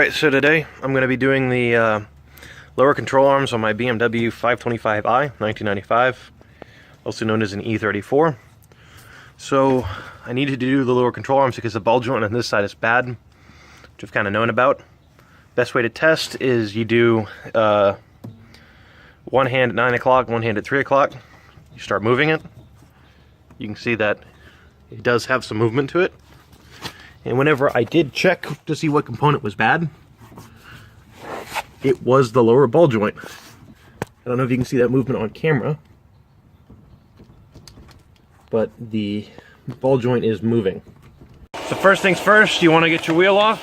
Alright, so today I'm going to be doing the lower control arms on my BMW 525i 1995, also known as an E34. So I needed to do the lower control arms because the ball joint on this side is bad, which I've kind of known about. Best way to test is you do one hand at 9 o'clock, one hand at 3 o'clock. You start moving it. You can see that it does have some movement to it. And whenever I did check to see what component was bad, it was the lower ball joint. I don't know if you can see that movement on camera, but the ball joint is moving. So first things first, you want to get your wheel off.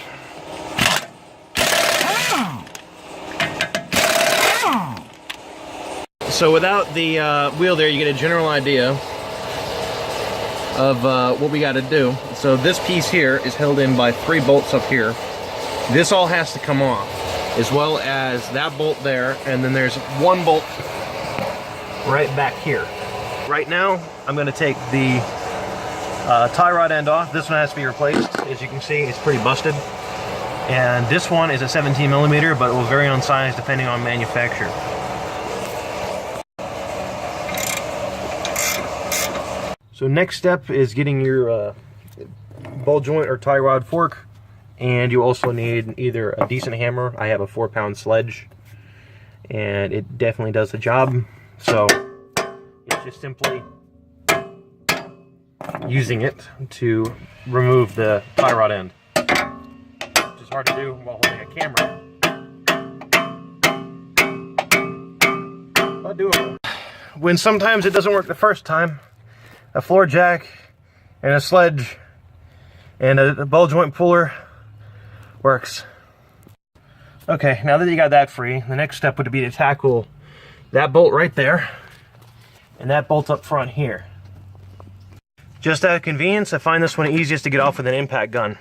So without the wheel there, you get a general idea of what we got to do. So this piece here is held in by 3 bolts up here. This all has to come off, as well as that bolt there, and then there's 1 bolt right back here. Right now, I'm going to take the tie rod end off. This one has to be replaced. As you can see, it's pretty busted. And this one is a 17 millimeter, but it will vary on size depending on manufacturer. So next step is getting your ball joint or tie rod fork, and you also need either a decent hammer. I have a 4-pound sledge, and it definitely does the job. So it's just simply using it to remove the tie rod end, which is hard to do while holding a camera, but doable. When sometimes it doesn't work the first time, a floor jack and a sledge and a ball joint puller works. Okay, now that you got that free, the next step would be to tackle that bolt right there and that bolt up front here. Just out of convenience, I find this one easiest to get off with an impact gun.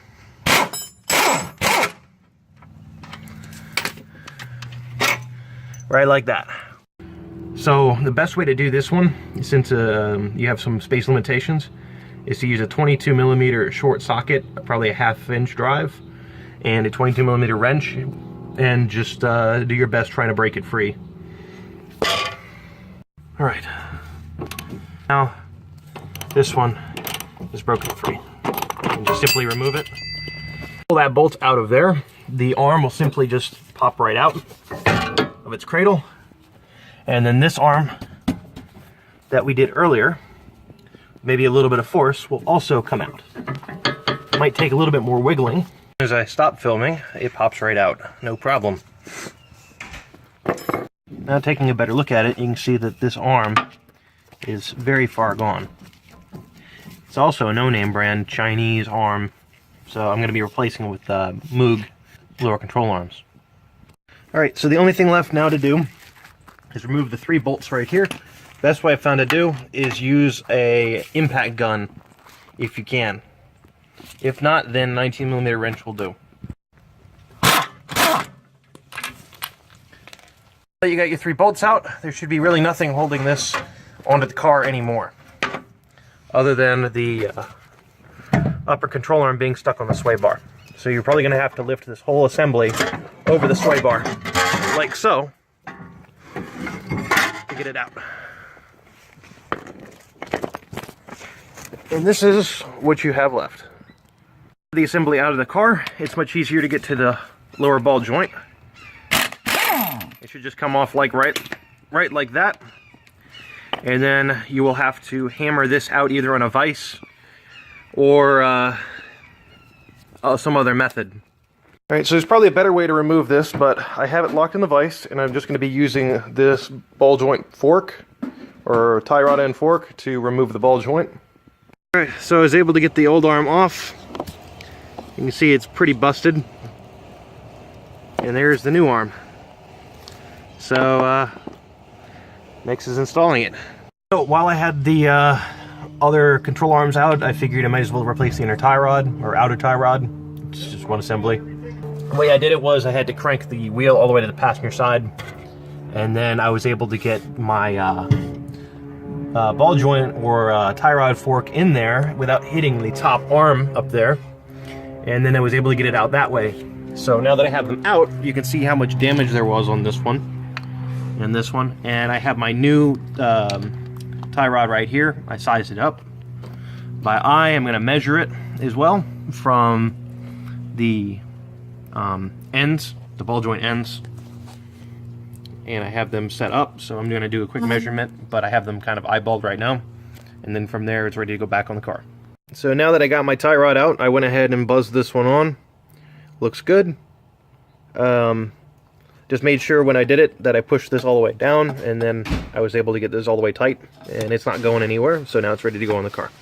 Right like that. So the best way to do this one, since you have some space limitations, is to use a 22 millimeter short socket, probably a 1/2 inch drive, and a 22 millimeter wrench, and just do your best trying to break it free. All right, now this one is broken free. And just simply remove it. Pull that bolt out of there. The arm will simply just pop right out of its cradle. And then this arm that we did earlier, maybe a little bit of force, will also come out. It might take a little bit more wiggling. As I stop filming, it pops right out, no problem. Now taking a better look at it, you can see that this arm is very far gone. It's also a no-name brand, Chinese arm, so I'm going to be replacing it with Moog lower control arms. Alright, so the only thing left now to do is remove the 3 bolts right here. Best way I found to do is use a impact gun if you can. If not, then 19 millimeter wrench will do. You got your 3 bolts out. There should be really nothing holding this onto the car anymore, other than the upper control arm being stuck on the sway bar. So you're probably going to have to lift this whole assembly over the sway bar, like so, to get it out. And this is what you have left. The assembly out of the car, it's much easier to get to the lower ball joint. It should just come off like right like that. And then you will have to hammer this out either on a vise or some other method. Alright, so there's probably a better way to remove this, but I have it locked in the vise, and I'm just going to be using this ball joint fork, or tie rod end fork, to remove the ball joint. Alright, so I was able to get the old arm off. You can see it's pretty busted. And there's the new arm. So, next is installing it. So while I had the other control arms out, I figured I might as well replace the inner tie rod, or outer tie rod. It's just one assembly. The way I did it was I had to crank the wheel all the way to the passenger side, and then I was able to get my ball joint or tie rod fork in there without hitting the top arm up there, and then I was able to get it out that way. So now that I have them out, you can see how much damage there was on this one and this one. And I have my new tie rod right here. I sized it up by eye. I'm going to measure it as well from the ends, the ball joint ends. And I have them set up, so I'm going to do a quick measurement, but I have them kind of eyeballed right now. And then from there, it's ready to go back on the car. So now that I got my tie rod out, I went ahead and buzzed this one on. Looks good. Just made sure when I did it that I pushed this all the way down, and then I was able to get this all the way tight, and it's not going anywhere, so now it's ready to go on the car.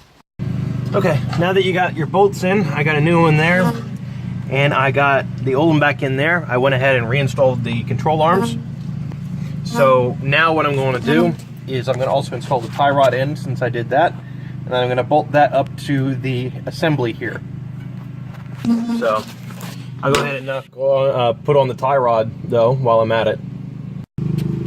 Okay, now that you got your bolts in, I got a new one there, and I got the old one back in there. I went ahead and reinstalled the control arms. So now what I'm going to do is I'm going to also install the tie rod in, since I did that, and then I'm going to bolt that up to the assembly here. So I'll go ahead and put on the tie rod though while I'm at it.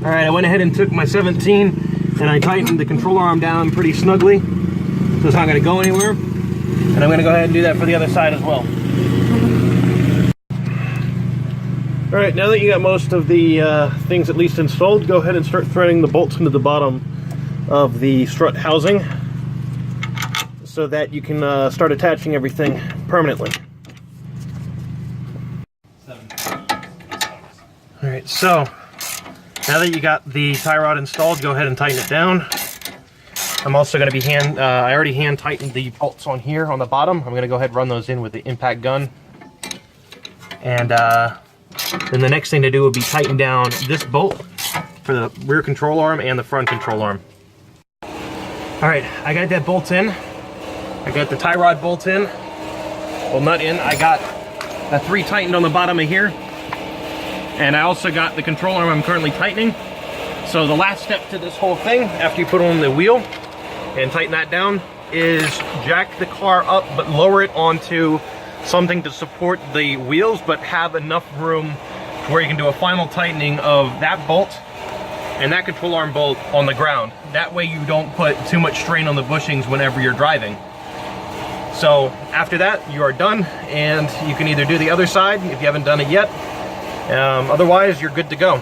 Alright, I went ahead and took my 17 and I tightened the control arm down pretty snugly so it's not going to go anywhere. And I'm going to go ahead and do that for the other side as well. Alright, now that you got most of the things at least installed, go ahead and start threading the bolts into the bottom of the strut housing so that you can start attaching everything permanently. Alright, so now that you got the tie rod installed, go ahead and tighten it down. I'm also going to be I already hand tightened the bolts on here on the bottom. I'm going to go ahead and run those in with the impact gun. And then the next thing to do would be tighten down this bolt for the rear control arm and the front control arm. Alright, I got that bolt in. I got the tie rod bolt in. Well, nut in. I got the 3 tightened on the bottom of here. And I also got the control arm I'm currently tightening. So the last step to this whole thing, after you put on the wheel and tighten that down, is jack the car up but lower it onto something to support the wheels, but have enough room where you can do a final tightening of that bolt and that control arm bolt on the ground. That way you don't put too much strain on the bushings whenever you're driving. So after that, you are done, and you can either do the other side if you haven't done it yet. Otherwise, you're good to go.